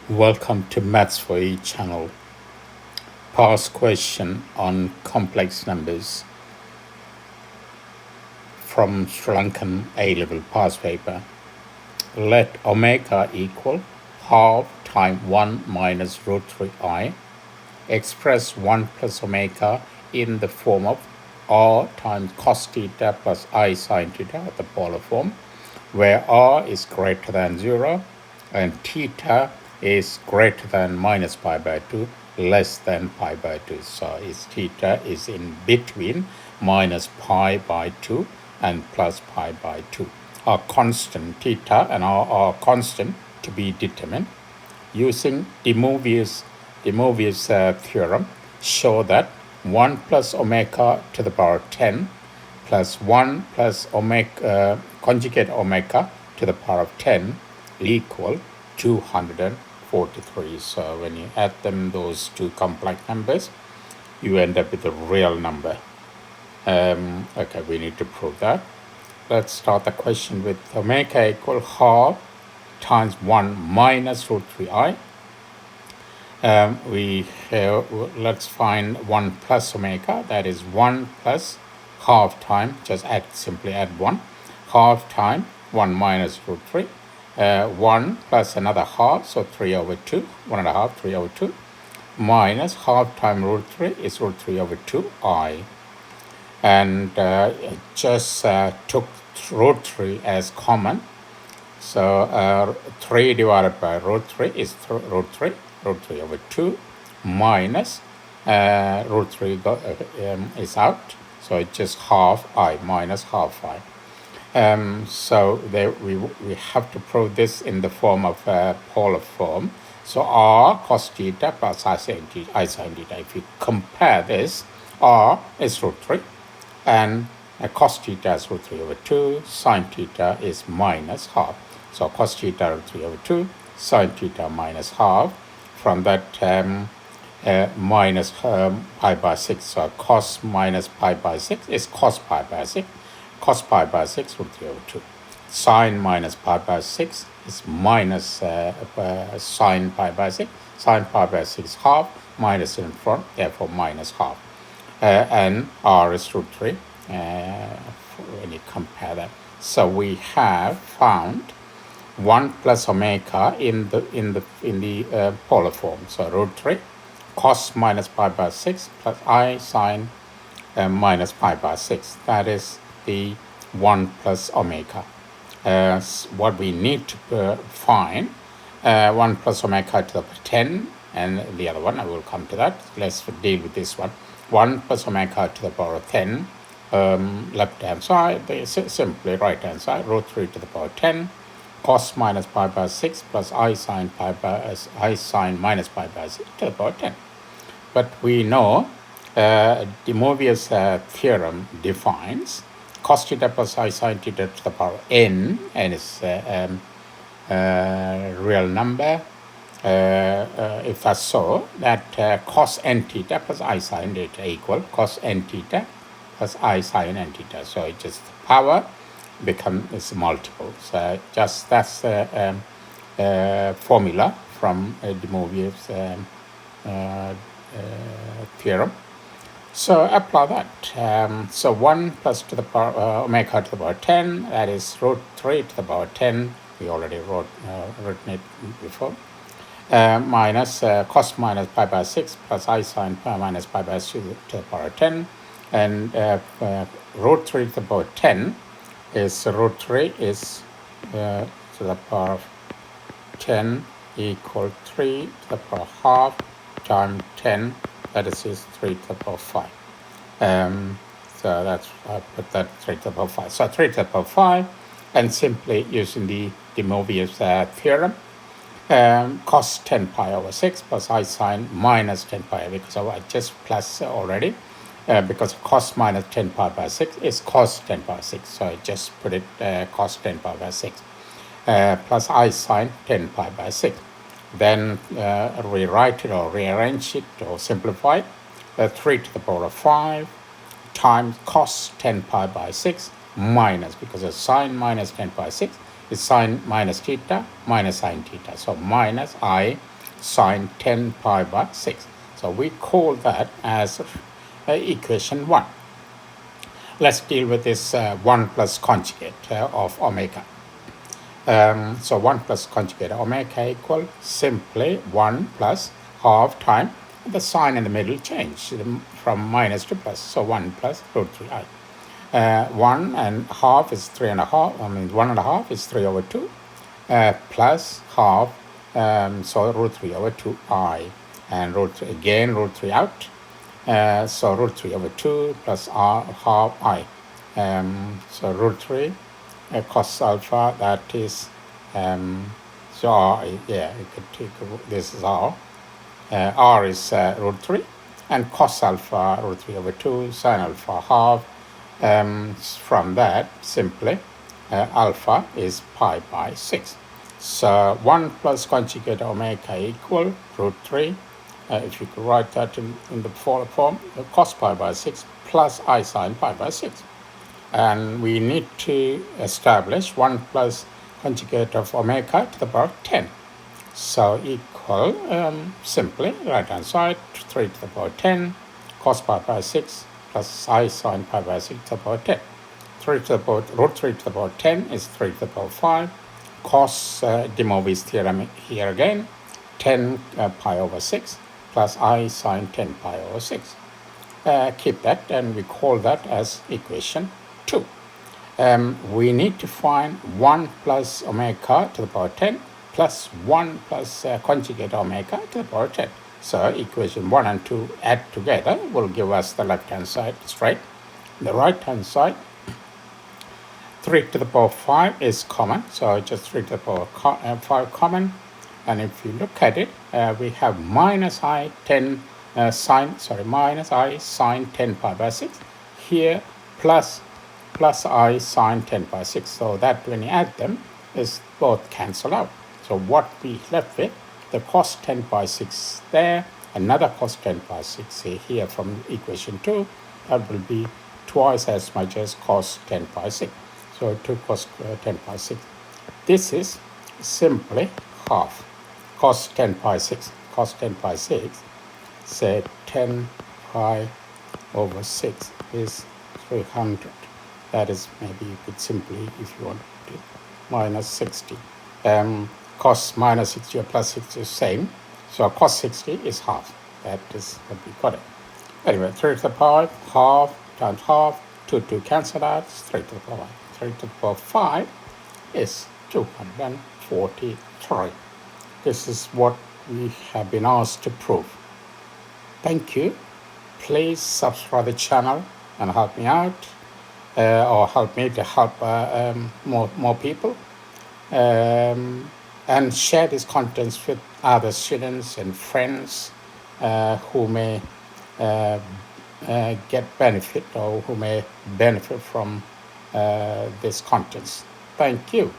Welcome to Maths for E channel. Past question on complex numbers from Sri Lankan A-level past paper. Let omega equal half times 1 minus root 3i. Express 1 plus omega in the form of r times cos theta plus I sin theta, the polar form, where r is greater than 0 and theta is greater than minus pi by 2, less than pi by 2. So its theta is in between minus pi by 2 and plus pi by 2. Our constant theta and r are constant to be determined. Using De Moivre's theorem, show that 1 plus omega to the power 10 plus 1 plus omega conjugate omega to the power of 10 equal 243. So when you add them, those two complex numbers, you end up with a real number. Okay, we need to prove that. Let's start the question with omega equal half times 1 minus root 3i. Let's find 1 plus omega, that is 1 plus half time, just simply add 1, half time 1 minus root 3, 1 plus another half, so 3 over 2, 1 and a half, 3 over 2, minus half time root 3 is root 3 over 2i. And just took root 3 as common. So 3 divided by root 3 is root 3 over 2 minus root 3 is out. So it's just half I minus half I. So we have to prove this in the form of polar form. So r cos theta plus I sin theta. If you compare this, r is root 3 and cos theta is root 3 over 2, sin theta is minus half. So cos theta root 3 over 2, sin theta minus half. From that minus pi by 6, so cos minus pi by 6 is cos pi by 6. Cos pi by 6 root 3 over 2. Sin minus pi by 6 is minus sin pi by 6. Sin pi by 6 half, minus in front, therefore minus half. And r is root 3 when you compare that. So we have found 1 plus omega in the polar form. So root 3 cos minus pi by 6 plus I sin minus pi by 6. That is the 1 plus omega. What we need to find 1 plus omega to the power 10, and the other one, I will come to that. Let's deal with this one. 1 plus omega to the power of 10, left hand side, simply right hand side, root 3 to the power 10, cos minus pi by 6 plus I sin minus pi by 6 to the power 10. But we know De Moivre's theorem defines cos theta plus I sin theta to the power n, and it's a real number. If that's so, that cos n theta plus I sin theta equal cos n theta plus I sin n theta. So it just power becomes multiple. So just that's the formula from De Moivre's theorem. So apply that. So 1 plus to the power omega to the power 10, that is root 3 to the power 10. We already written it before. Minus cos minus pi by 6 plus I sin pi minus pi by 6 to the power 10. And root 3 to the power 10 is root 3 is to the power of 10 equal 3 to the power half times 10, that is 3 to the power 5. So that's, I put that 3 to the power 5. So 3 to the power 5, and simply using the De Moivre's theorem, cos 10 pi over 6 plus I sin minus 10 pi, because I just plus already, because cos minus 10 pi by 6 is cos 10 pi by 6. So I just put it cos 10 pi by 6 plus I sin 10 pi by 6. Then rewrite it or rearrange it or simplify it. 3 to the power of 5 times cos 10 pi by 6 minus, because a sine minus 10 by 6 is sine minus theta minus sine theta. So minus I sine 10 pi by 6. So we call that as equation 1. Let's deal with this 1 plus conjugate of omega. So 1 plus conjugate omega equal simply 1 plus half time the sign in the middle change from minus to plus. So 1 plus root 3i. 1 and half is 3 and a half. 1 and a half is 3 over 2 plus half. So root 3 over 2i. And root 3 again, root 3 out. So root 3 over 2 plus r half I. So root 3 cos alpha, that is, so r, yeah, you could take, this is r. R is root 3, and cos alpha root 3 over 2, sin alpha half. From that, simply, alpha is pi by 6. So 1 plus conjugate omega equal root 3. If you could write that in the form, cos pi by 6 plus I sin pi by 6. And we need to establish 1 plus conjugate of omega to the power 10. So equal, simply, right-hand side, 3 to the power 10, cos pi by 6 plus I sin pi by 6 to the power 10. 3 to the power, root 3 to the power 10 is 3 to the power 5. Cos de Moivre's theorem here again, 10 pi over 6 plus I sin 10 pi over 6. Keep that, and we call that as equation 2. We need to find 1 plus omega to the power 10 plus 1 plus conjugate omega to the power 10. So equation 1 and 2 add together will give us the left-hand side straight. The right-hand side, 3 to the power 5 is common, so just 3 to the power 5 common. And if you look at it, we have minus I sin 10 pi by 6. Here plus I sin 10 by 6. So that when you add them, is both cancel out. So what we left with, the cos 10 by 6 there, another cos 10 by 6 here from equation 2, that will be twice as much as cos 10 by 6. So 2 cos 10 by 6. This is simply half. Cos 10 pi 6. Cos 10 pi 6, say 10 pi over 6 is 300. That is, maybe you could simply, if you want to, minus 60. Cos minus 60 or plus 60 is same. So cos 60 is half. That is what we got it. Anyway, 3 to the power, half times half, 2 cancel out, 3 to the power. 3 to the power 5 is 243. This is what we have been asked to prove. Thank you. Please subscribe the channel and help me out, or help me to help more people. And share these contents with other students and friends who may get benefit, or who may benefit from these contents. Thank you.